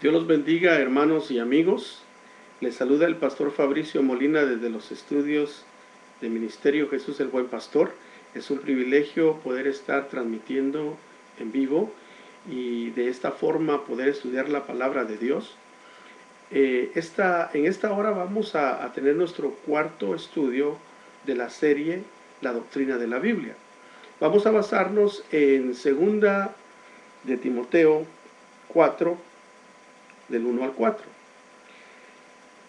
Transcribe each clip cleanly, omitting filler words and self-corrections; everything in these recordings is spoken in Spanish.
Dios los bendiga, hermanos y amigos. Les saluda el pastor Fabricio Molina desde los estudios de Ministerio Jesús el Buen Pastor. Es un privilegio poder estar transmitiendo en vivo y de esta forma poder estudiar la palabra de Dios. En esta hora vamos a tener nuestro cuarto estudio de la serie La Doctrina de la Biblia. Vamos a basarnos en 2 de Timoteo 4, del 1 al 4.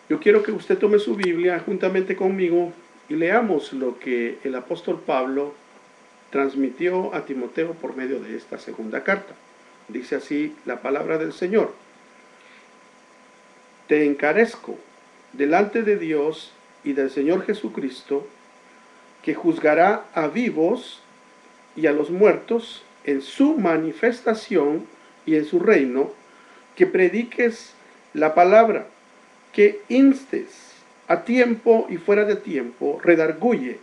Yo quiero que usted tome su Biblia juntamente conmigo y leamos lo que el apóstol Pablo transmitió a Timoteo por medio de esta segunda carta. Dice así la palabra del Señor: Te encarezco delante de Dios y del Señor Jesucristo, que juzgará a vivos y a los muertos en su manifestación y en su reino, que prediques la palabra, que instes a tiempo y fuera de tiempo, redarguye,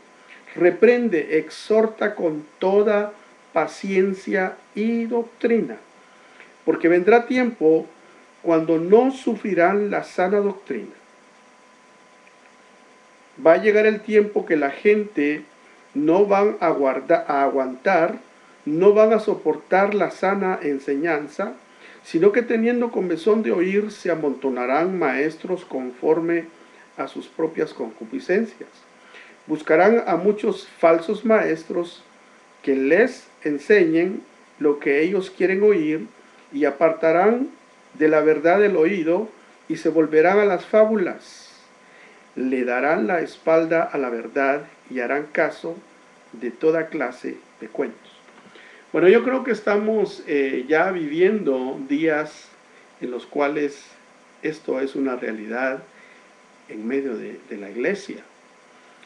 reprende, exhorta con toda paciencia y doctrina, porque vendrá tiempo cuando no sufrirán la sana doctrina. Va a llegar el tiempo que la gente no van a aguantar, no van a soportar la sana enseñanza, sino que teniendo comezón de oír se amontonarán maestros conforme a sus propias concupiscencias. Buscarán a muchos falsos maestros que les enseñen lo que ellos quieren oír, y apartarán de la verdad el oído y se volverán a las fábulas. Le darán la espalda a la verdad y harán caso de toda clase de cuentos. Bueno, yo creo que estamos ya viviendo días en los cuales esto es una realidad en medio de la iglesia.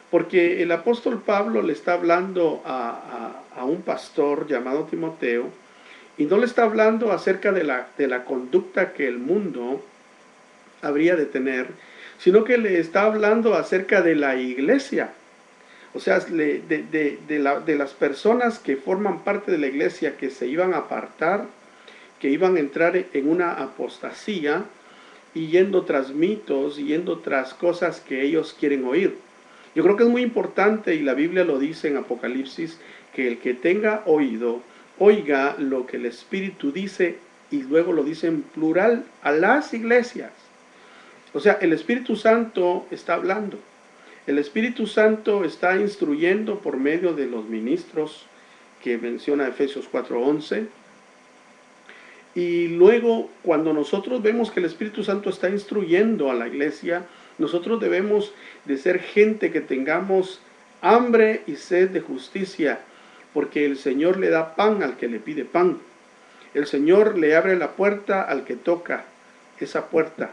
Porque el apóstol Pablo le está hablando a un pastor llamado Timoteo, y no le está hablando acerca de la conducta que el mundo habría de tener, sino que le está hablando acerca de la iglesia. O sea, de las personas que forman parte de la iglesia, que se iban a apartar, que iban a entrar en una apostasía y yendo tras mitos, yendo tras cosas que ellos quieren oír. Yo creo que es muy importante, y la Biblia lo dice en Apocalipsis, que el que tenga oído, oiga lo que el Espíritu dice, y luego lo dice en plural a las iglesias. O sea, el Espíritu Santo está hablando. El Espíritu Santo está instruyendo por medio de los ministros que menciona Efesios 4:11. Y luego, cuando nosotros vemos que el Espíritu Santo está instruyendo a la iglesia, nosotros debemos de ser gente que tengamos hambre y sed de justicia, porque el Señor le da pan al que le pide pan. El Señor le abre la puerta al que toca esa puerta.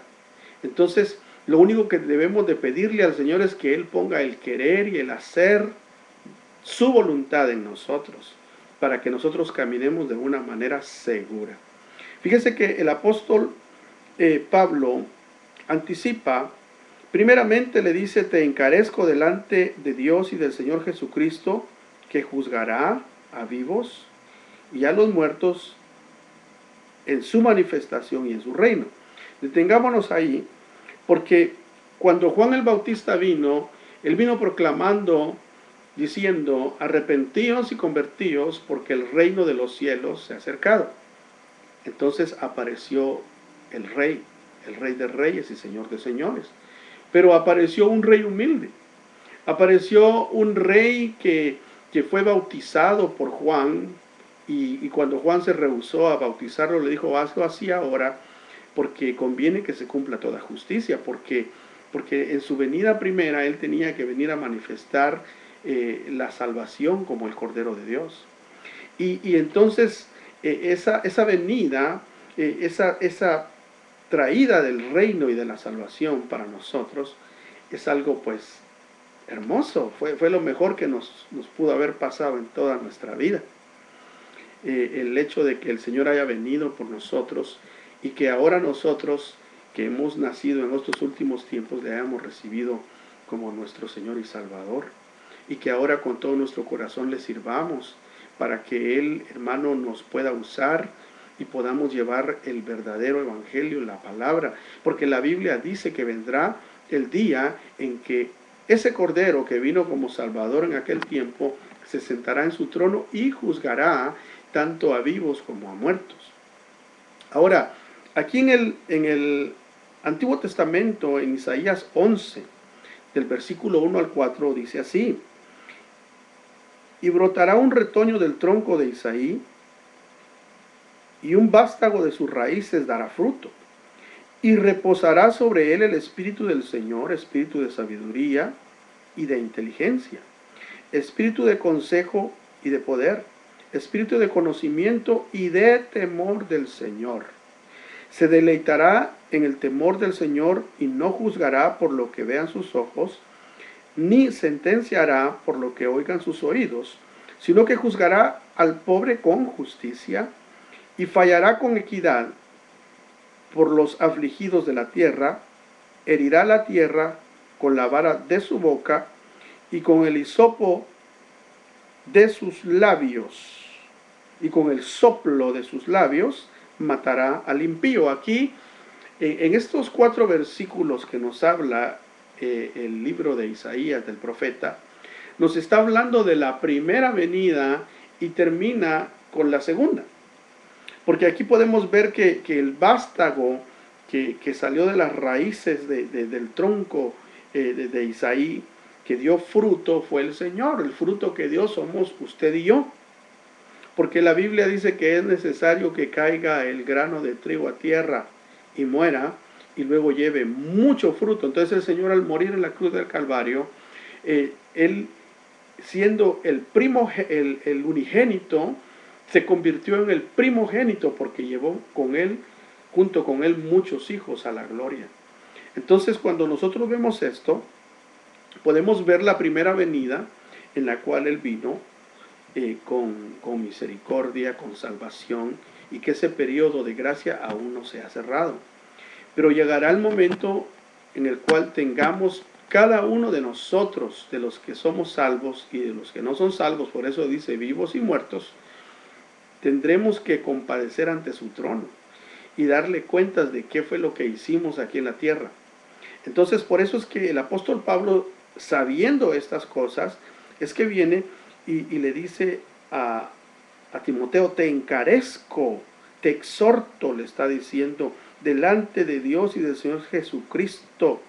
Entonces, lo único que debemos de pedirle al Señor es que Él ponga el querer y el hacer, su voluntad en nosotros, para que nosotros caminemos de una manera segura. Fíjese que el apóstol Pablo anticipa, primeramente le dice: te encarezco delante de Dios y del Señor Jesucristo, que juzgará a vivos y a los muertos en su manifestación y en su reino. Detengámonos ahí, porque cuando Juan el Bautista vino, él vino proclamando, diciendo: arrepentíos y convertíos, porque el reino de los cielos se ha acercado. Entonces apareció el rey de reyes y señor de señores. Pero apareció un rey humilde. Apareció un rey que fue bautizado por Juan, y cuando Juan se rehusó a bautizarlo, le dijo: hazlo así ahora, porque conviene que se cumpla toda justicia, porque en su venida primera él tenía que venir a manifestar la salvación como el Cordero de Dios. Y entonces esa venida, esa traída del reino y de la salvación para nosotros es algo pues hermoso. Fue lo mejor que nos pudo haber pasado en toda nuestra vida. El hecho de que el Señor haya venido por nosotros, y que ahora nosotros que hemos nacido en estos últimos tiempos le hayamos recibido como nuestro Señor y Salvador, y que ahora con todo nuestro corazón le sirvamos para que Él, hermano, nos pueda usar y podamos llevar el verdadero evangelio, la palabra, porque la Biblia dice que vendrá el día en que ese Cordero que vino como Salvador en aquel tiempo se sentará en su trono y juzgará tanto a vivos como a muertos. Ahora, aquí en el Antiguo Testamento, en Isaías 11, del versículo 1 al 4, dice así: y brotará un retoño del tronco de Isaí, y un vástago de sus raíces dará fruto, y reposará sobre él el espíritu del Señor, espíritu de sabiduría y de inteligencia, espíritu de consejo y de poder, espíritu de conocimiento y de temor del Señor. Se deleitará en el temor del Señor y no juzgará por lo que vean sus ojos, ni sentenciará por lo que oigan sus oídos, sino que juzgará al pobre con justicia y fallará con equidad por los afligidos de la tierra, herirá la tierra con la vara de su boca y con el hisopo de sus labios, y con el soplo de sus labios matará al impío. Aquí, en estos 4 versículos que nos habla el libro de Isaías, del profeta, nos está hablando de la primera venida y termina con la segunda. Porque aquí podemos ver que el vástago que salió de las raíces del tronco de Isaí, que dio fruto, fue el Señor. El fruto que dio somos usted y yo. Porque la Biblia dice que es necesario que caiga el grano de trigo a tierra y muera, y luego lleve mucho fruto. Entonces el Señor, al morir en la cruz del Calvario, Él, siendo el unigénito, se convirtió en el primogénito porque llevó con Él, junto con Él, muchos hijos a la gloria. Entonces, cuando nosotros vemos esto, podemos ver la primera venida en la cual Él vino con misericordia, con salvación, y que ese periodo de gracia aún no se ha cerrado. Pero llegará el momento en el cual tengamos cada uno de nosotros, de los que somos salvos y de los que no son salvos, por eso dice vivos y muertos, tendremos que comparecer ante su trono y darle cuentas de qué fue lo que hicimos aquí en la tierra. Entonces, por eso es que el apóstol Pablo, sabiendo estas cosas, es que viene y le dice a Timoteo: te encarezco, te exhorto, le está diciendo, delante de Dios y del Señor Jesucristo,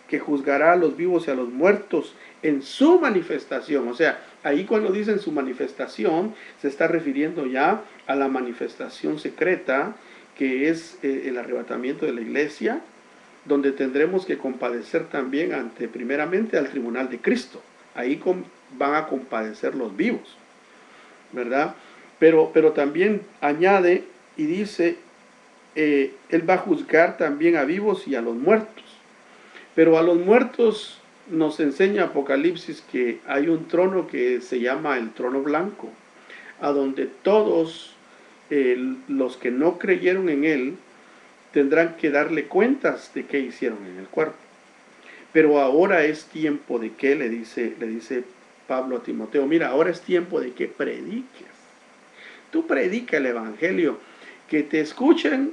que juzgará a los vivos y a los muertos en su manifestación. O sea, ahí cuando dicen su manifestación, se está refiriendo ya a la manifestación secreta, que es el arrebatamiento de la iglesia, donde tendremos que compadecer también primeramente al tribunal de Cristo. Ahí van a compadecer los vivos, ¿verdad? Pero también añade y dice, Él va a juzgar también a vivos y a los muertos. Pero a los muertos nos enseña Apocalipsis que hay un trono que se llama el trono blanco, a donde todos los que no creyeron en Él tendrán que darle cuentas de qué hicieron en el cuerpo. Pero ahora es tiempo de que, le dice Pablo a Timoteo, mira, ahora es tiempo de que prediques. Tú predica el evangelio, que te escuchen,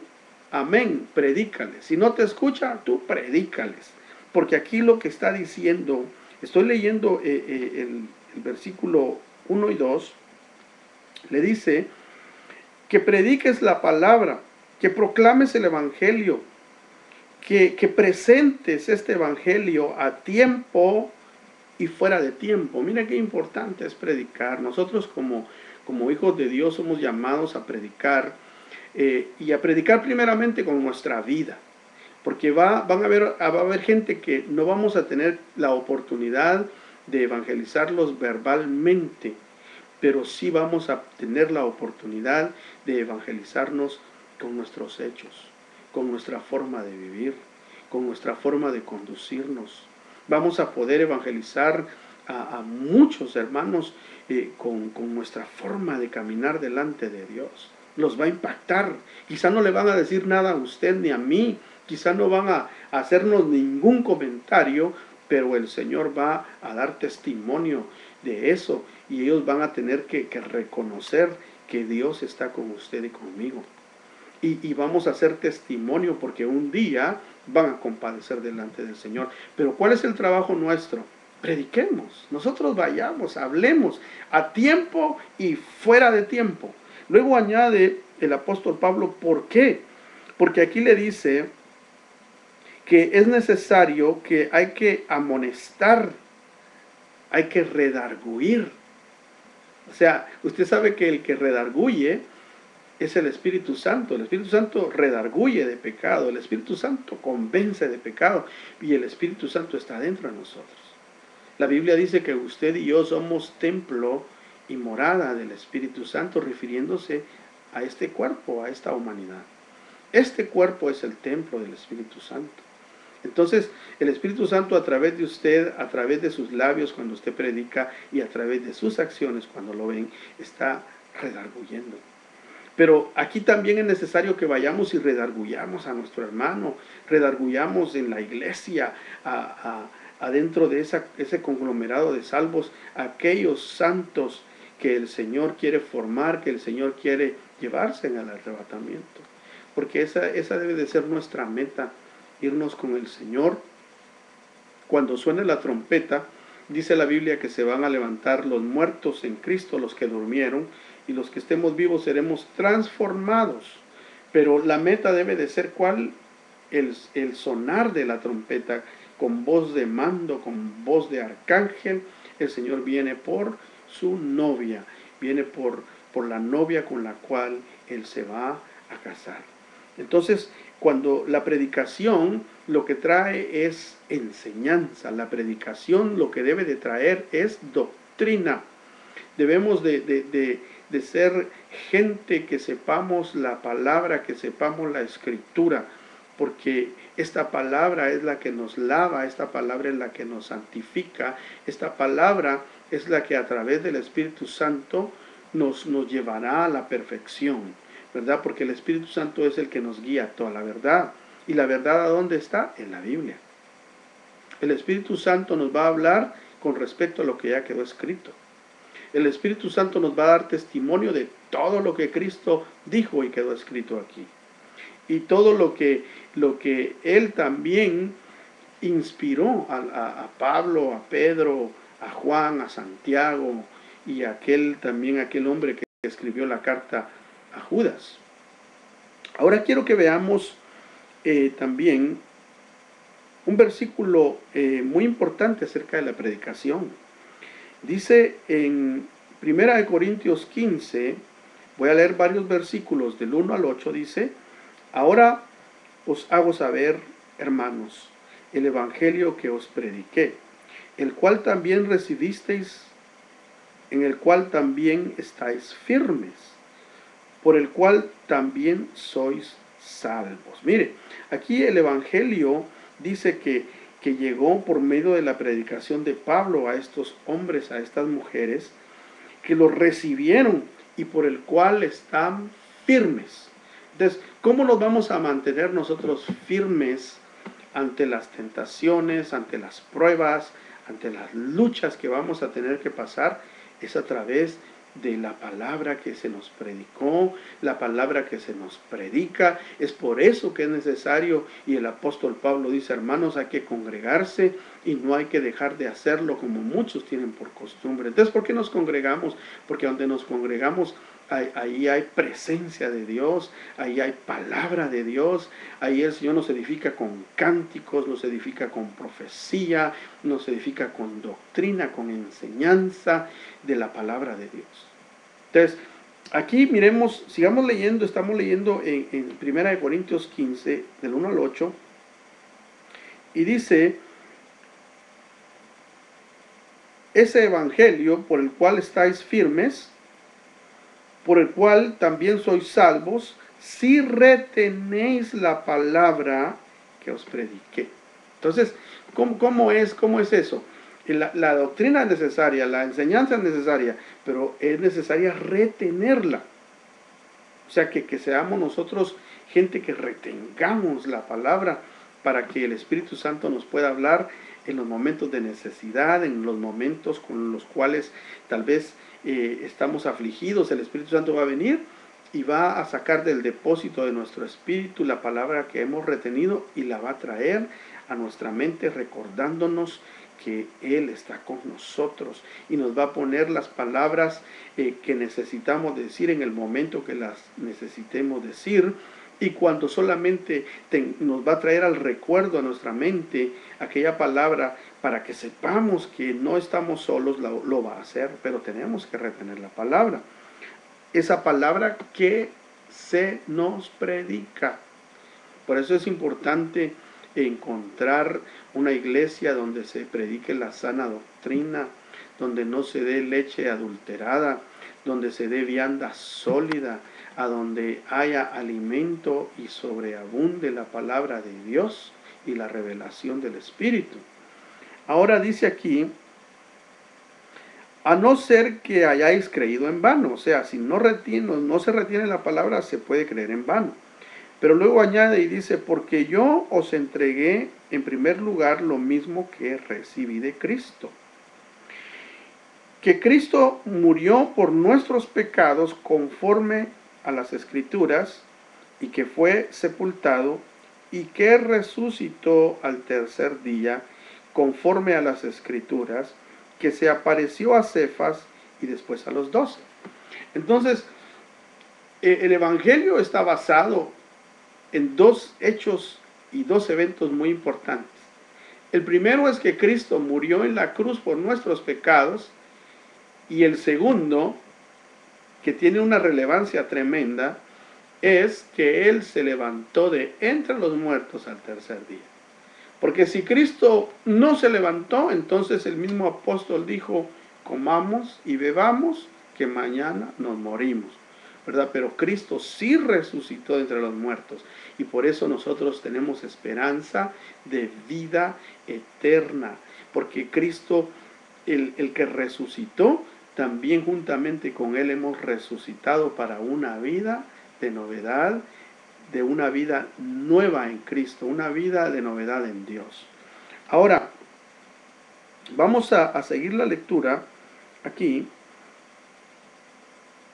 amén, predícales. Si no te escuchan, tú predícales. Porque aquí lo que está diciendo, estoy leyendo el versículo 1 y 2, le dice que prediques la palabra, que proclames el evangelio, que presentes este evangelio a tiempo y fuera de tiempo. Mira qué importante es predicar. Nosotros como hijos de Dios somos llamados a predicar, y a predicar primeramente con nuestra vida, porque va a haber gente que no vamos a tener la oportunidad de evangelizarlos verbalmente, pero sí vamos a tener la oportunidad de evangelizarnos con nuestros hechos, con nuestra forma de vivir, con nuestra forma de conducirnos. Vamos a poder evangelizar a muchos hermanos con nuestra forma de caminar delante de Dios. Los va a impactar. Quizá no le van a decir nada a usted ni a mí, quizá no van a hacernos ningún comentario, pero el Señor va a dar testimonio de eso, y ellos van a tener que reconocer que Dios está con usted y conmigo. y vamos a hacer testimonio porque un día van a compadecer delante del Señor. Pero ¿cuál es el trabajo nuestro? Prediquemos, nosotros vayamos, hablemos a tiempo y fuera de tiempo. Luego añade el apóstol Pablo, ¿por qué? Porque aquí le dice que es necesario, que hay que amonestar, hay que redarguir. O sea, usted sabe que el que redarguye es el Espíritu Santo. El Espíritu Santo redarguye de pecado, el Espíritu Santo convence de pecado y el Espíritu Santo está dentro de nosotros. La Biblia dice que usted y yo somos templo y morada del Espíritu Santo, refiriéndose a este cuerpo, a esta humanidad. Este cuerpo es el templo del Espíritu Santo. Entonces, el Espíritu Santo a través de usted, a través de sus labios cuando usted predica y a través de sus acciones cuando lo ven, está redarguyendo. Pero aquí también es necesario que vayamos y redarguyamos a nuestro hermano, redarguyamos en la iglesia, adentro de ese conglomerado de salvos, aquellos santos que el Señor quiere formar, que el Señor quiere llevarse en el arrebatamiento. Porque esa debe de ser nuestra meta, irnos con el Señor. Cuando suene la trompeta, dice la Biblia que se van a levantar los muertos en Cristo, los que durmieron, y los que estemos vivos seremos transformados. Pero la meta debe de ser ¿cuál? El sonar de la trompeta, con voz de mando, con voz de arcángel. El Señor viene por su novia, viene por la novia con la cual Él se va a casar. Entonces, cuando la predicación lo que trae es enseñanza, la predicación lo que debe de traer es doctrina. Debemos de ser gente que sepamos la palabra, que sepamos la escritura, porque esta palabra es la que nos lava, esta palabra es la que nos santifica, esta palabra es la que a través del Espíritu Santo nos llevará a la perfección, ¿verdad? Porque el Espíritu Santo es el que nos guía a toda la verdad. ¿Y la verdad a dónde está? En la Biblia. El Espíritu Santo nos va a hablar con respecto a lo que ya quedó escrito. El Espíritu Santo nos va a dar testimonio de todo lo que Cristo dijo y quedó escrito aquí. Y todo lo que Él también inspiró a Pablo, a Pedro, a Juan, a Santiago y aquel hombre que escribió la carta a Judas. Ahora quiero que veamos también un versículo muy importante acerca de la predicación. Dice en 1 Corintios 15, voy a leer varios versículos del 1 al 8, dice: ahora os hago saber, hermanos, el evangelio que os prediqué, el cual también recibisteis, en el cual también estáis firmes, por el cual también sois salvos. Mire, aquí el evangelio dice que llegó por medio de la predicación de Pablo a estos hombres, a estas mujeres, que lo recibieron y por el cual están firmes. Entonces, ¿cómo nos vamos a mantener nosotros firmes ante las tentaciones, ante las pruebas, ante las luchas que vamos a tener que pasar? Es a través de la palabra que se nos predicó, la palabra que se nos predica. Es por eso que es necesario, y el apóstol Pablo dice: hermanos, hay que congregarse y no hay que dejar de hacerlo como muchos tienen por costumbre. Entonces, ¿por qué nos congregamos? Porque donde nos congregamos, ahí hay presencia de Dios, ahí hay palabra de Dios, ahí el Señor nos edifica con cánticos, nos edifica con profecía, nos edifica con doctrina, con enseñanza de la palabra de Dios. Entonces, aquí miremos, sigamos leyendo, estamos leyendo en 1 Corintios 15, del 1 al 8, y dice: ese evangelio por el cual estáis firmes, por el cual también sois salvos, si retenéis la palabra que os prediqué. Entonces, ¿cómo es eso? La doctrina es necesaria, la enseñanza es necesaria, pero es necesaria retenerla. O sea, que seamos nosotros gente que retengamos la palabra para que el Espíritu Santo nos pueda hablar en los momentos de necesidad, en los momentos con los cuales tal vez estamos afligidos. El Espíritu Santo va a venir y va a sacar del depósito de nuestro espíritu la palabra que hemos retenido y la va a traer a nuestra mente recordándonos que Él está con nosotros y nos va a poner las palabras que necesitamos decir en el momento que las necesitemos decir, y cuando solamente nos va a traer al recuerdo a nuestra mente aquella palabra para que sepamos que no estamos solos, lo va a hacer, pero tenemos que retener la palabra. Esa palabra que se nos predica. Por eso es importante encontrar una iglesia donde se predique la sana doctrina, donde no se dé leche adulterada, donde se dé vianda sólida, a donde haya alimento y sobreabunde la palabra de Dios y la revelación del Espíritu. Ahora dice aquí, a no ser que hayáis creído en vano, o sea, si no se retiene la palabra, se puede creer en vano. Pero luego añade y dice, porque yo os entregué en primer lugar lo mismo que recibí de Cristo. Que Cristo murió por nuestros pecados conforme a las Escrituras, y que fue sepultado, y que resucitó al tercer día conforme a las Escrituras, que se apareció a Cefas y después a los 12. Entonces, el Evangelio está basado en dos hechos y dos eventos muy importantes. El primero es que Cristo murió en la cruz por nuestros pecados, y el segundo, que tiene una relevancia tremenda, es que Él se levantó de entre los muertos al tercer día. Porque si Cristo no se levantó, entonces el mismo apóstol dijo, comamos y bebamos, que mañana nos morimos, ¿verdad? Pero Cristo sí resucitó de entre los muertos, y por eso nosotros tenemos esperanza de vida eterna, porque Cristo, el que resucitó, también juntamente con Él hemos resucitado para una vida de novedad, de una vida nueva en Cristo, una vida de novedad en Dios. Ahora, vamos a seguir la lectura aquí,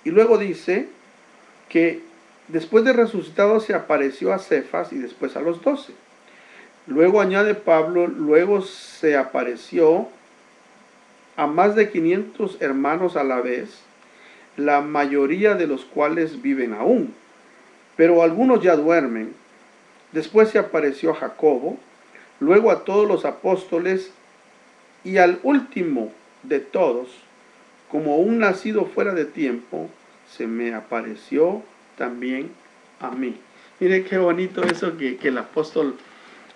y luego dice que después de resucitado se apareció a Cefas y después a los 12. Luego añade Pablo, luego se apareció a más de 500 hermanos a la vez, la mayoría de los cuales viven aún, pero algunos ya duermen. Después se apareció a Jacobo, luego a todos los apóstoles, y al último de todos, como un nacido fuera de tiempo, se me apareció también a mí. Mire qué bonito eso que el apóstol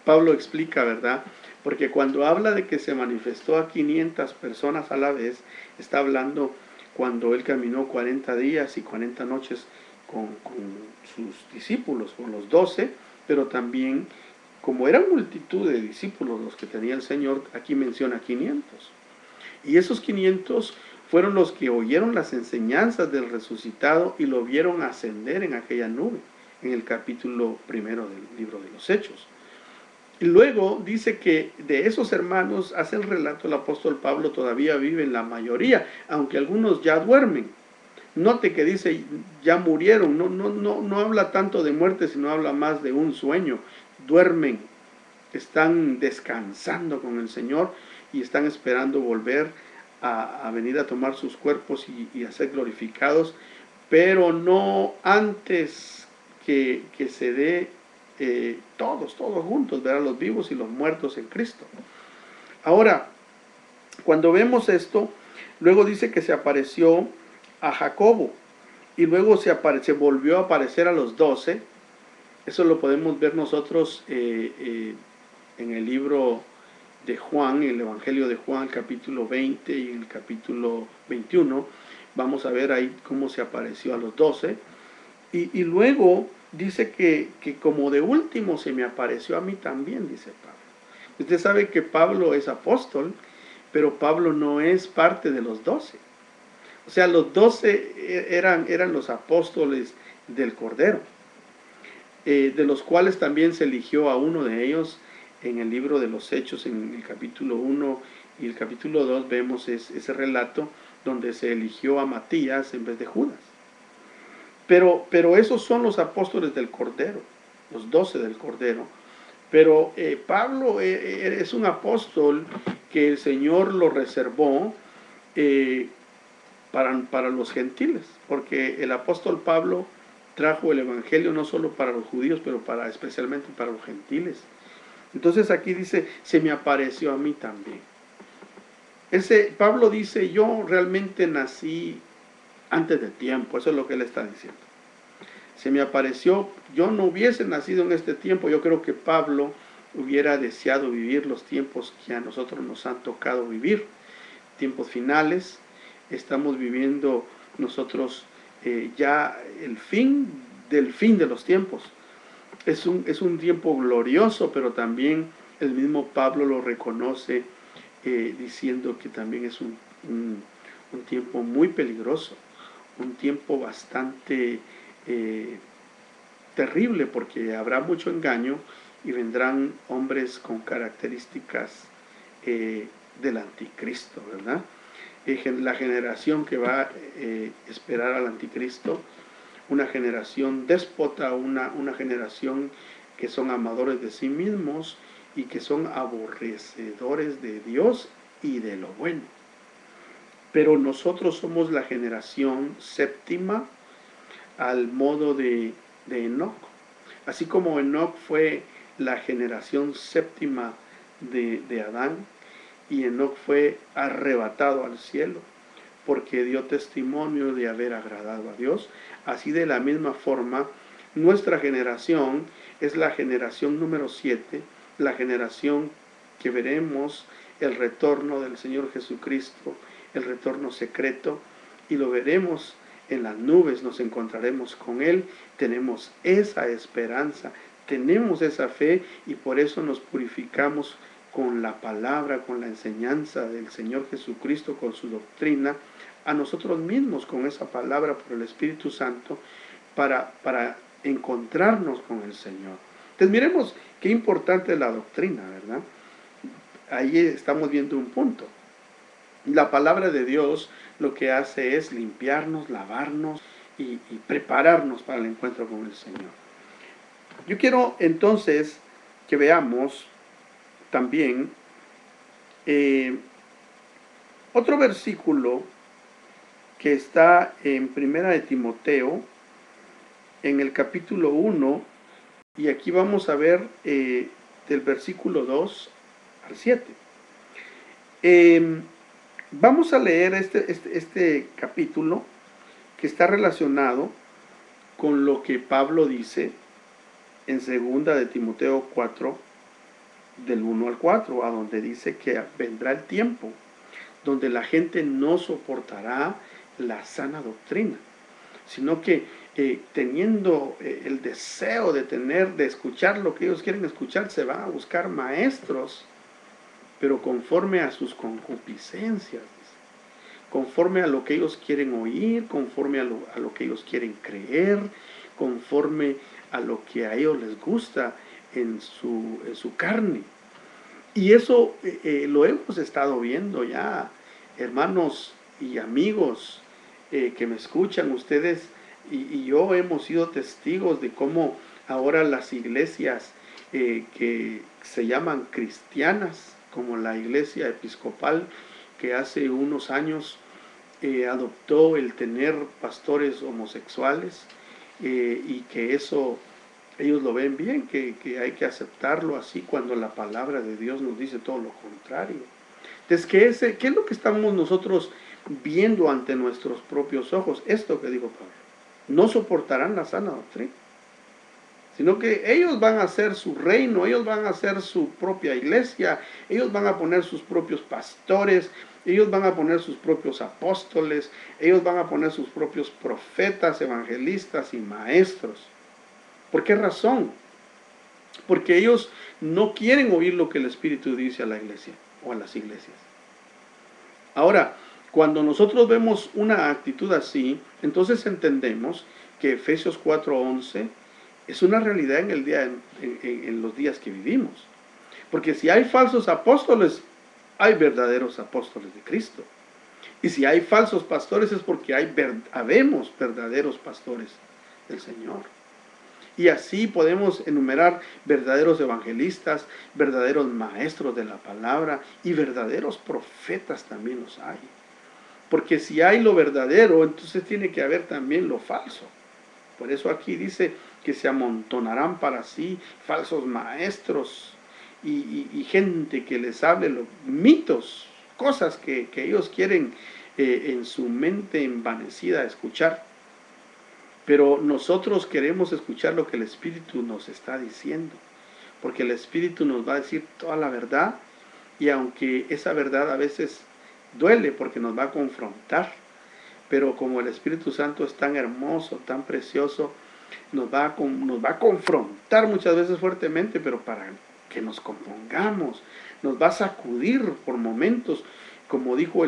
Pablo explica, ¿verdad? Porque cuando habla de que se manifestó a 500 personas a la vez, está hablando cuando él caminó 40 días y 40 noches con sus discípulos, con los 12, pero también, como eran multitud de discípulos los que tenía el Señor, aquí menciona 500. Y esos 500 fueron los que oyeron las enseñanzas del resucitado y lo vieron ascender en aquella nube, en el capítulo 1 del libro de los Hechos. Y luego dice que de esos hermanos, hace el relato el apóstol Pablo, todavía viven la mayoría, aunque algunos ya duermen. Note que dice ya murieron, no habla tanto de muerte, sino habla más de un sueño. Duermen, están descansando con el Señor y están esperando volver a venir a tomar sus cuerpos y a ser glorificados, pero no antes que se dé todos juntos, verán los vivos y los muertos en Cristo. Ahora, cuando vemos esto, luego dice que se apareció a Jacobo y luego se volvió a aparecer a los 12. Eso lo podemos ver nosotros en el libro de Juan, el Evangelio de Juan, capítulo 20 y el capítulo 21. Vamos a ver ahí cómo se apareció a los 12. Y luego dice que como de último se me apareció a mí también, dice Pablo. Usted sabe que Pablo es apóstol, pero Pablo no es parte de los 12. O sea, los 12 eran los apóstoles del Cordero, de los cuales también se eligió a uno de ellos en el libro de los Hechos, en el capítulo 1 y el capítulo 2 vemos ese relato donde se eligió a Matías en vez de Judas. Pero esos son los apóstoles del Cordero, los 12 del Cordero. Pero Pablo es un apóstol que el Señor lo reservó eh, para los gentiles, porque el apóstol Pablo trajo el evangelio no solo para los judíos, pero especialmente para los gentiles. Entonces aquí dice, se me apareció a mí también. Pablo dice, yo realmente nací antes de tiempo, eso es lo que él está diciendo. Se me apareció, yo no hubiese nacido en este tiempo, yo creo que Pablo hubiera deseado vivir los tiempos que a nosotros nos han tocado vivir, tiempos finales. Estamos viviendo nosotros ya el fin de los tiempos. Es un tiempo glorioso, pero también el mismo Pablo lo reconoce diciendo que también es un tiempo muy peligroso, un tiempo bastante terrible, porque habrá mucho engaño y vendrán hombres con características del anticristo, ¿verdad? La generación que va a esperar al anticristo, una generación déspota, una generación que son amadores de sí mismos y que son aborrecedores de Dios y de lo bueno. Pero nosotros somos la generación séptima al modo de Enoc. Así como Enoc fue la generación séptima de Adán, y Enoc fue arrebatado al cielo porque dio testimonio de haber agradado a Dios. Así de la misma forma, nuestra generación es la generación número 7, la generación que veremos el retorno del Señor Jesucristo, el retorno secreto, y lo veremos en las nubes, nos encontraremos con Él. Tenemos esa esperanza, tenemos esa fe, y por eso nos purificamos con la palabra, con la enseñanza del Señor Jesucristo, con su doctrina, a nosotros mismos con esa palabra por el Espíritu Santo, para encontrarnos con el Señor. Entonces miremos qué importante es la doctrina, ¿verdad? Ahí estamos viendo un punto. La palabra de Dios lo que hace es limpiarnos, lavarnos y prepararnos para el encuentro con el Señor. Yo quiero entonces que veamos también otro versículo que está en Primera de Timoteo, en el capítulo 1, y aquí vamos a ver del versículo 2 al 7. Vamos a leer este capítulo que está relacionado con lo que Pablo dice en Segunda de Timoteo 4, del 1 al 4, a donde dice que vendrá el tiempo donde la gente no soportará la sana doctrina, sino que teniendo el deseo de escuchar lo que ellos quieren escuchar, se van a buscar maestros, pero conforme a sus concupiscencias, conforme a lo que ellos quieren oír, conforme a lo que ellos quieren creer, conforme a lo que a ellos les gusta en su carne. Y eso lo hemos estado viendo ya, hermanos y amigos que me escuchan, ustedes y yo hemos sido testigos de cómo ahora las iglesias que se llaman cristianas, como la iglesia episcopal, que hace unos años adoptó el tener pastores homosexuales, y que eso ellos lo ven bien, que hay que aceptarlo así, cuando la palabra de Dios nos dice todo lo contrario. Entonces, ¿qué es lo que estamos nosotros viendo ante nuestros propios ojos? Esto que dijo Pablo: no soportarán la sana doctrina, sino que ellos van a hacer su reino, ellos van a hacer su propia iglesia, ellos van a poner sus propios pastores, ellos van a poner sus propios apóstoles, ellos van a poner sus propios profetas, evangelistas y maestros. ¿Por qué razón? Porque ellos no quieren oír lo que el Espíritu dice a la iglesia o a las iglesias. Ahora, cuando nosotros vemos una actitud así, entonces entendemos que Efesios 4:11 es una realidad en los días que vivimos. Porque si hay falsos apóstoles, hay verdaderos apóstoles de Cristo. Y si hay falsos pastores, es porque habemos verdaderos pastores del Señor. Y así podemos enumerar verdaderos evangelistas, verdaderos maestros de la palabra y verdaderos profetas también los hay. Porque si hay lo verdadero, entonces tiene que haber también lo falso. Por eso aquí dice que se amontonarán para sí falsos maestros y gente que les hable los mitos, cosas que ellos quieren en su mente envanecida escuchar. Pero nosotros queremos escuchar lo que el Espíritu nos está diciendo, porque el Espíritu nos va a decir toda la verdad, y aunque esa verdad a veces duele porque nos va a confrontar, pero como el Espíritu Santo es tan hermoso, tan precioso, nos va a confrontar muchas veces fuertemente, pero para que nos compongamos, nos va a sacudir por momentos, como dijo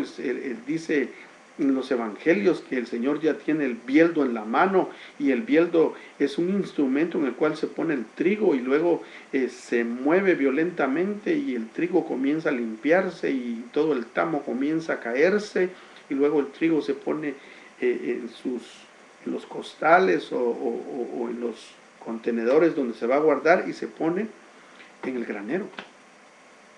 dice en los evangelios que el Señor ya tiene el bieldo en la mano, y el bieldo es un instrumento en el cual se pone el trigo y luego se mueve violentamente y el trigo comienza a limpiarse y todo el tamo comienza a caerse, y luego el trigo se pone en los costales o en los contenedores donde se va a guardar y se pone en el granero.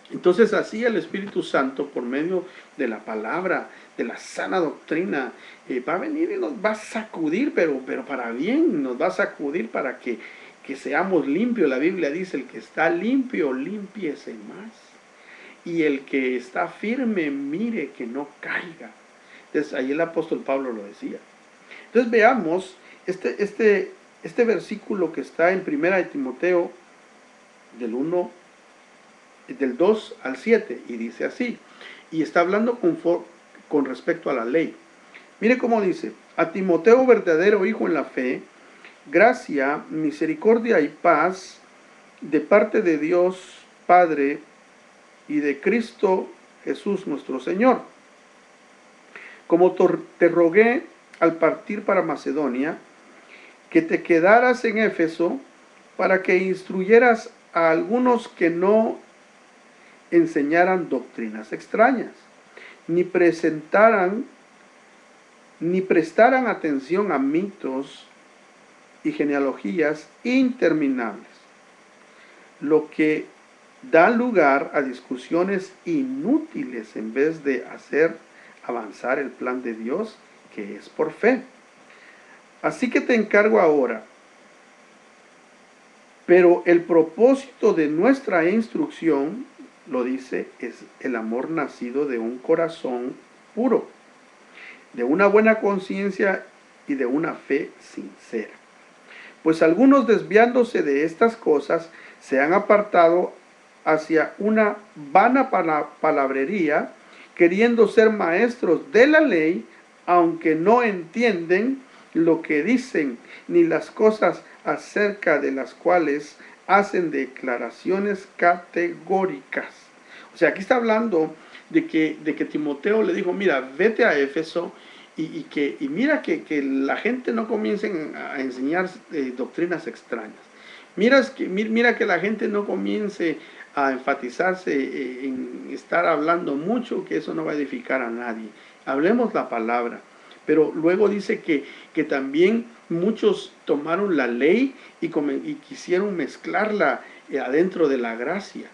Entonces así el Espíritu Santo, por medio de la palabra, de la sana doctrina, va a venir y nos va a sacudir, pero para bien, nos va a sacudir para que seamos limpios. La Biblia dice, el que está limpio, límpiese más. Y el que está firme, mire que no caiga. Entonces ahí el apóstol Pablo lo decía. Entonces veamos este versículo que está en 1 de Timoteo, del 2 al 7, y dice así, y está hablando con respecto a la ley. Mire cómo dice: a Timoteo, verdadero hijo en la fe, gracia, misericordia y paz de parte de Dios Padre y de Cristo Jesús nuestro Señor. Como te rogué al partir para Macedonia, que te quedaras en Éfeso para que instruyeras a algunos que no enseñaran doctrinas extrañas, ni prestaran atención a mitos y genealogías interminables, lo que da lugar a discusiones inútiles en vez de hacer avanzar el plan de Dios, que es por fe. Así que te encargo ahora, pero el propósito de nuestra instrucción, lo dice, es el amor nacido de un corazón puro, de una buena conciencia y de una fe sincera. Pues algunos, desviándose de estas cosas, se han apartado hacia una vana palabrería, queriendo ser maestros de la ley, aunque no entienden lo que dicen, ni las cosas acerca de las cuales hacen declaraciones categóricas. O sea, aquí está hablando de que Timoteo le dijo, mira, vete a Éfeso y mira que la gente no comience a enseñar doctrinas extrañas. Mira que la gente no comience a enfatizarse en estar hablando mucho, que eso no va a edificar a nadie. Hablemos la palabra. Pero luego dice que también muchos tomaron la ley y quisieron mezclarla adentro de la gracia.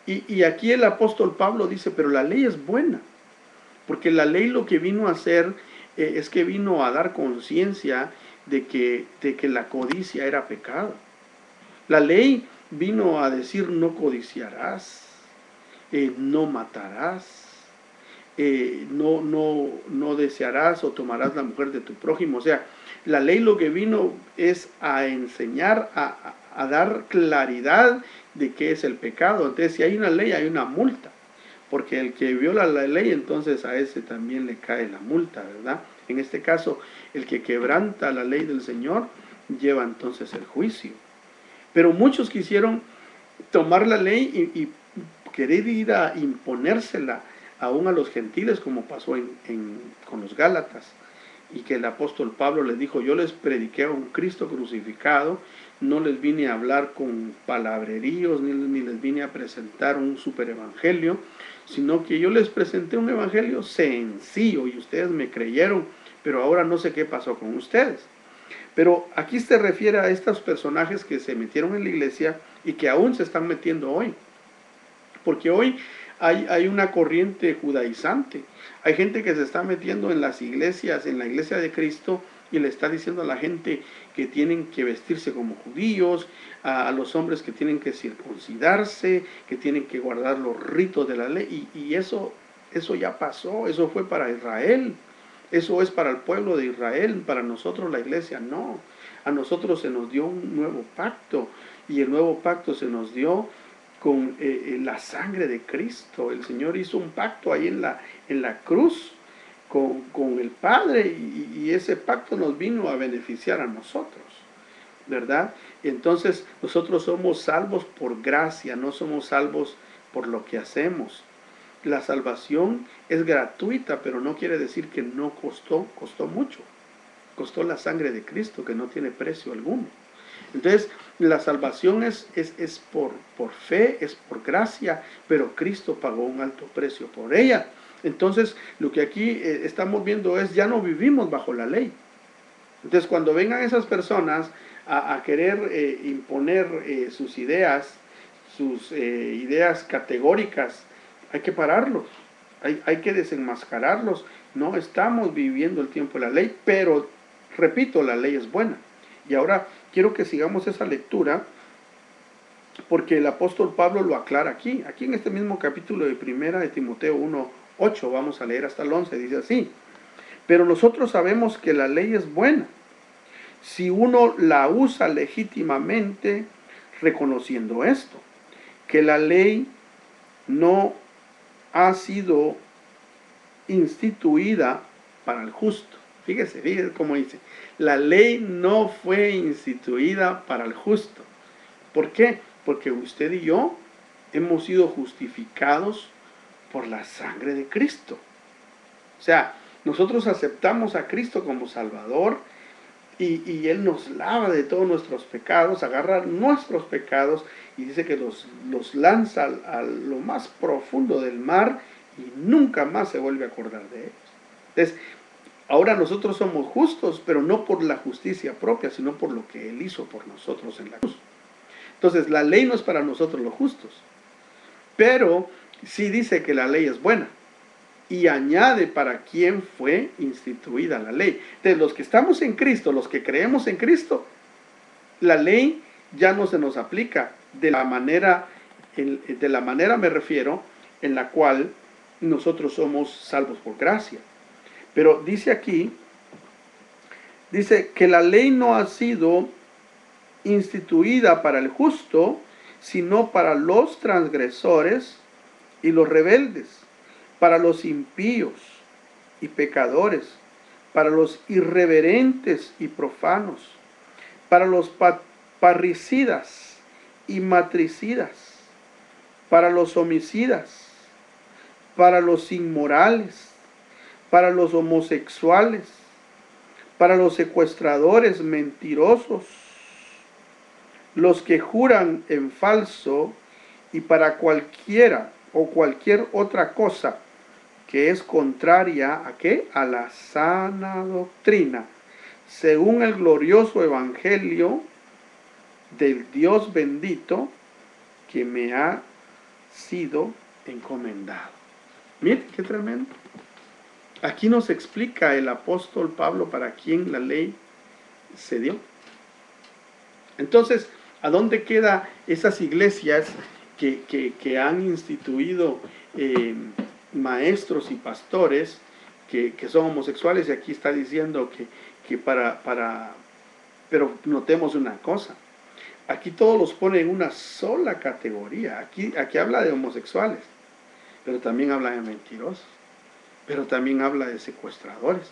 Y aquí el apóstol Pablo dice, pero la ley es buena, porque la ley lo que vino a hacer es que vino a dar conciencia de que la codicia era pecado. La ley vino a decir, no codiciarás, no matarás, no desearás o tomarás la mujer de tu prójimo. O sea, la ley lo que vino es a enseñar, a dar claridad de qué es el pecado. Entonces, si hay una ley, hay una multa, porque el que viola la ley, entonces a ese también le cae la multa, ¿verdad? En este caso, el que quebranta la ley del Señor lleva entonces el juicio. Pero muchos quisieron tomar la ley y querer ir a imponérsela aún a los gentiles, como pasó con los Gálatas, y que el apóstol Pablo les dijo, yo les prediqué a un Cristo crucificado, no les vine a hablar con palabreríos, ni les vine a presentar un super evangelio, sino que yo les presenté un evangelio sencillo y ustedes me creyeron, pero ahora no sé qué pasó con ustedes. Pero aquí se refiere a estos personajes que se metieron en la iglesia y que aún se están metiendo hoy. Porque hoy hay una corriente judaizante. Hay gente que se está metiendo en las iglesias, en la iglesia de Cristo, y le está diciendo a la gente que tienen que vestirse como judíos, a los hombres que tienen que circuncidarse, que tienen que guardar los ritos de la ley. Y eso ya pasó, eso fue para Israel. Eso es para el pueblo de Israel, para nosotros la iglesia no. A nosotros se nos dio un nuevo pacto, y el nuevo pacto se nos dio con la sangre de Cristo. El Señor hizo un pacto ahí en la cruz con el Padre, y ese pacto nos vino a beneficiar a nosotros, ¿verdad? Entonces nosotros somos salvos por gracia, no somos salvos por lo que hacemos. La salvación es gratuita, pero no quiere decir que no costó mucho. Costó la sangre de Cristo, que no tiene precio alguno. Entonces, la salvación es por fe, es por gracia, pero Cristo pagó un alto precio por ella. Entonces, lo que aquí estamos viendo es, ya no vivimos bajo la ley. Entonces, cuando vengan esas personas a querer imponer sus ideas categóricas, hay que pararlos, hay que desenmascararlos. No estamos viviendo el tiempo de la ley, pero, repito, la ley es buena. Y ahora quiero que sigamos esa lectura, porque el apóstol Pablo lo aclara aquí en este mismo capítulo de primera de Timoteo 1:8, vamos a leer hasta el 11, dice así: pero nosotros sabemos que la ley es buena, si uno la usa legítimamente, reconociendo esto, que la ley no ha sido instituida para el justo. Fíjese cómo dice, la ley no fue instituida para el justo. ¿Por qué? Porque usted y yo hemos sido justificados por la sangre de Cristo. O sea, nosotros aceptamos a Cristo como Salvador, y Él nos lava de todos nuestros pecados, agarra nuestros pecados y dice que los lanza a lo más profundo del mar, y nunca más se vuelve a acordar de ellos. Entonces, ahora nosotros somos justos, pero no por la justicia propia, sino por lo que Él hizo por nosotros en la cruz. Entonces, la ley no es para nosotros los justos, pero sí dice que la ley es buena, y añade para quién fue instituida la ley. Entonces, los que estamos en Cristo, los que creemos en Cristo, la ley ya no se nos aplica de la manera me refiero, en la cual nosotros somos salvos por gracia. Pero dice aquí, dice que la ley no ha sido instituida para el justo, sino para los transgresores y los rebeldes, para los impíos y pecadores, para los irreverentes y profanos, para los parricidas y matricidas, para los homicidas, para los inmorales, para los homosexuales, para los secuestradores mentirosos, los que juran en falso, y para cualquiera o cualquier otra cosa que es contraria ¿a qué? A la sana doctrina, según el glorioso evangelio del Dios bendito que me ha sido encomendado. Miren qué tremendo. Aquí nos explica el apóstol Pablo para quién la ley se dio. Entonces, ¿a dónde quedan esas iglesias que han instituido maestros y pastores que son homosexuales? Y aquí está diciendo que pero notemos una cosa, aquí todos los pone en una sola categoría. Aquí habla de homosexuales, pero también habla de mentirosos, pero también habla de secuestradores,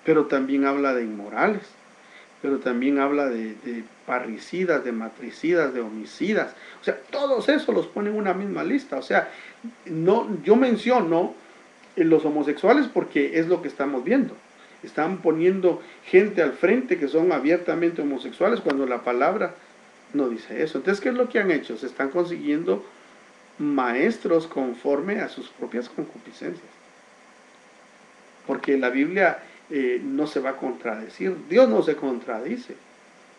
pero también habla de inmorales, pero también habla de parricidas, de matricidas, de homicidas. O sea, todos esos los pone en una misma lista. O sea, no, yo menciono los homosexuales porque es lo que estamos viendo. Están poniendo gente al frente que son abiertamente homosexuales cuando la palabra no dice eso. Entonces, ¿qué es lo que han hecho? Se están consiguiendo maestros conforme a sus propias concupiscencias. Porque la Biblia no se va a contradecir. Dios no se contradice.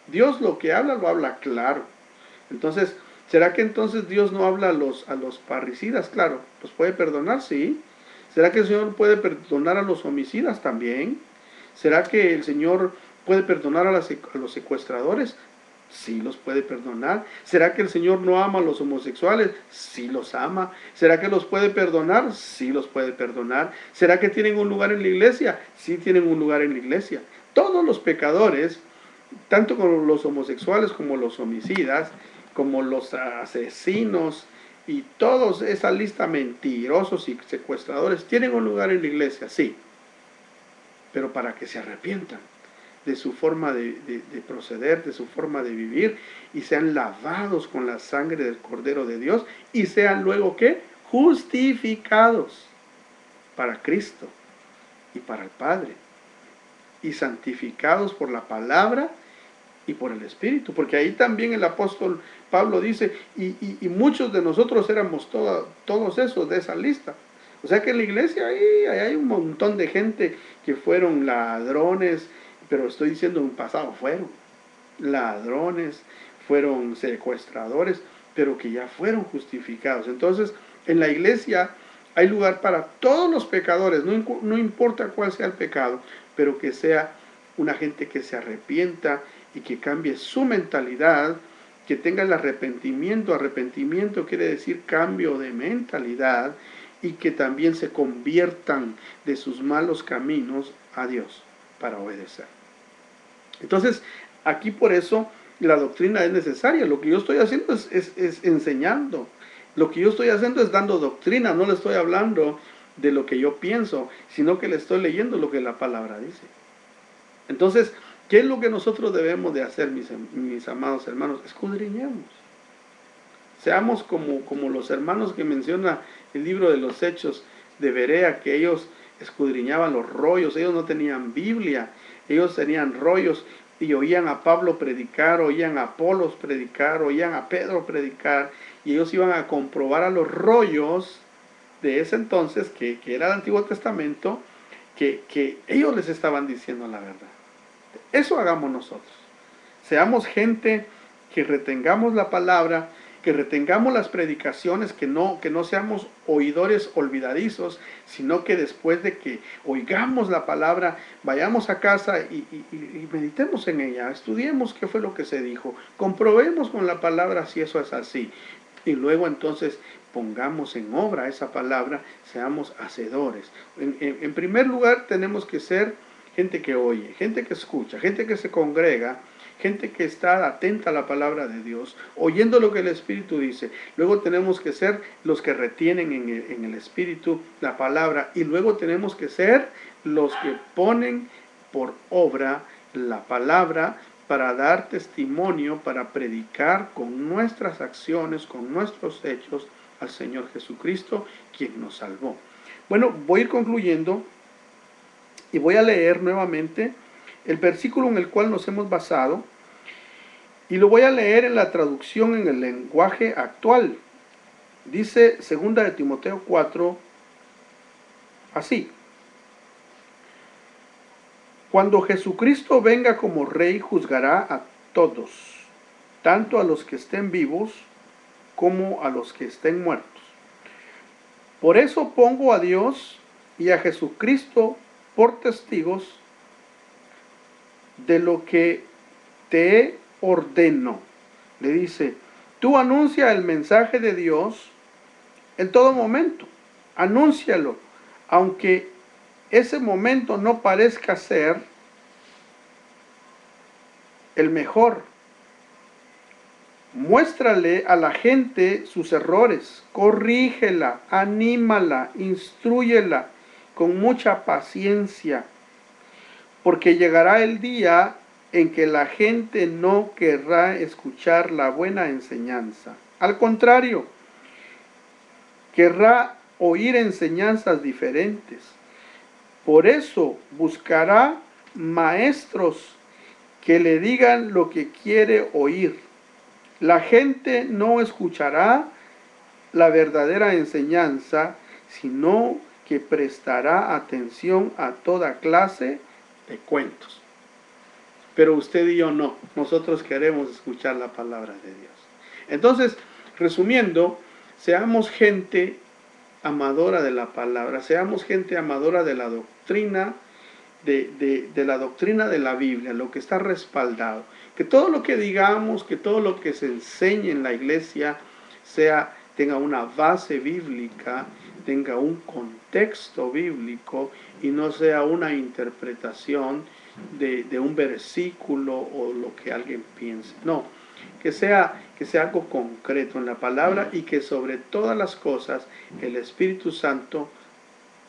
Dios lo que habla, lo habla claro. Entonces, ¿será que entonces Dios no habla a los parricidas? Claro, ¿los puede perdonar? Sí. ¿Será que el Señor puede perdonar a los homicidas? También. ¿Será que el Señor puede perdonar a los secuestradores? Sí los puede perdonar. ¿Será que el Señor no ama a los homosexuales? Sí los ama. ¿Será que los puede perdonar? Sí los puede perdonar. ¿Será que tienen un lugar en la iglesia? Sí tienen un lugar en la iglesia. Todos los pecadores, tanto como los homosexuales como los homicidas, como los asesinos y todos esa lista mentirosos y secuestradores, tienen un lugar en la iglesia, sí, pero para que se arrepientan de su forma de proceder, de su forma de vivir, y sean lavados con la sangre del Cordero de Dios, y sean luego, ¿qué? Justificados para Cristo y para el Padre, y santificados por la palabra y por el Espíritu, porque ahí también el apóstol Pablo dice, y muchos de nosotros éramos todos esos de esa lista. O sea que en la iglesia ahí hay un montón de gente que fueron ladrones, pero estoy diciendo en pasado, fueron ladrones, fueron secuestradores, pero que ya fueron justificados. Entonces, en la iglesia hay lugar para todos los pecadores, no importa cuál sea el pecado, pero que sea una gente que se arrepienta y que cambie su mentalidad, que tenga el arrepentimiento. Arrepentimiento quiere decir cambio de mentalidad, y que también se conviertan de sus malos caminos a Dios para obedecer. Entonces, aquí por eso la doctrina es necesaria. Lo que yo estoy haciendo es enseñando. Lo que yo estoy haciendo es dando doctrina. No le estoy hablando de lo que yo pienso, sino que le estoy leyendo lo que la palabra dice. Entonces, ¿qué es lo que nosotros debemos de hacer, mis amados hermanos? Escudriñemos. Seamos como los hermanos que menciona el libro de los Hechos de Berea, que ellos escudriñaban los rollos. Ellos no tenían Biblia, ellos tenían rollos, y oían a Pablo predicar, oían a Apolos predicar, oían a Pedro predicar, y ellos iban a comprobar a los rollos de ese entonces, que era el Antiguo Testamento, que ellos les estaban diciendo la verdad. Eso hagamos nosotros. Seamos gente que retengamos la palabra, que retengamos las predicaciones, que no seamos oidores olvidadizos, sino que después de que oigamos la palabra, vayamos a casa y meditemos en ella, estudiemos qué fue lo que se dijo, comprobemos con la palabra si eso es así, y luego entonces pongamos en obra esa palabra, seamos hacedores. En primer lugar, tenemos que ser gente que oye, gente que escucha, gente que se congrega, gente que está atenta a la palabra de Dios, oyendo lo que el Espíritu dice. Luego tenemos que ser los que retienen en el Espíritu la palabra, y luego tenemos que ser los que ponen por obra la palabra para dar testimonio, para predicar con nuestras acciones, con nuestros hechos al Señor Jesucristo, quien nos salvó. Bueno, voy a ir concluyendo y voy a leer nuevamente el versículo en el cual nos hemos basado, y lo voy a leer en la traducción en el lenguaje actual. Dice 2 de Timoteo 4, así: cuando Jesucristo venga como Rey, juzgará a todos, tanto a los que estén vivos como a los que estén muertos. Por eso pongo a Dios y a Jesucristo por testigos de lo que te ordeno. Le dice, tú anuncia el mensaje de Dios en todo momento. Anúncialo, aunque ese momento no parezca ser el mejor. Muéstrale a la gente sus errores, corrígela, anímala, instrúyela con mucha paciencia, porque llegará el día en que la gente no querrá escuchar la buena enseñanza. Al contrario, querrá oír enseñanzas diferentes. Por eso buscará maestros que le digan lo que quiere oír. La gente no escuchará la verdadera enseñanza, sino que prestará atención a toda clase de cuentos. Pero usted y yo no, nosotros queremos escuchar la palabra de Dios. Entonces, resumiendo, seamos gente amadora de la palabra, seamos gente amadora de la doctrina, de la doctrina de la Biblia, lo que está respaldado. Que todo lo que digamos, que todo lo que se enseñe en la iglesia tenga una base bíblica, tenga un contexto bíblico y no sea una interpretación de un versículo o lo que alguien piense. No, que sea algo concreto en la palabra y que sobre todas las cosas el Espíritu Santo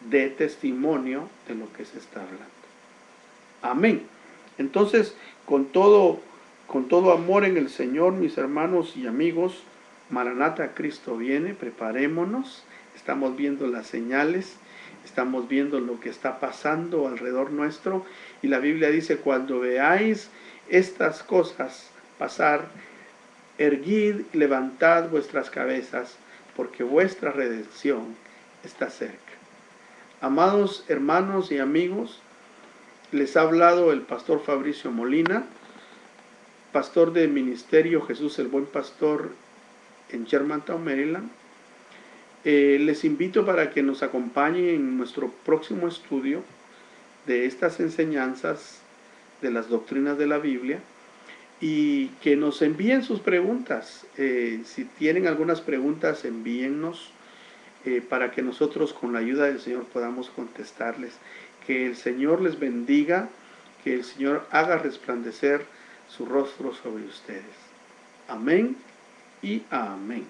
dé testimonio de lo que se está hablando. Amén. Entonces, con todo amor en el Señor, mis hermanos y amigos, Maranata, Cristo viene, preparémonos, estamos viendo las señales, estamos viendo lo que está pasando alrededor nuestro, y la Biblia dice, cuando veáis estas cosas pasar, erguid, levantad vuestras cabezas, porque vuestra redención está cerca. Amados hermanos y amigos, les ha hablado el pastor Fabricio Molina, pastor del Ministerio Jesús el Buen Pastor en Germantown, Maryland. Les invito para que nos acompañen en nuestro próximo estudio de estas enseñanzas de las doctrinas de la Biblia y que nos envíen sus preguntas. Si tienen algunas preguntas, envíennos para que nosotros con la ayuda del Señor podamos contestarles. Que el Señor les bendiga, que el Señor haga resplandecer su rostro sobre ustedes. Amén y amén.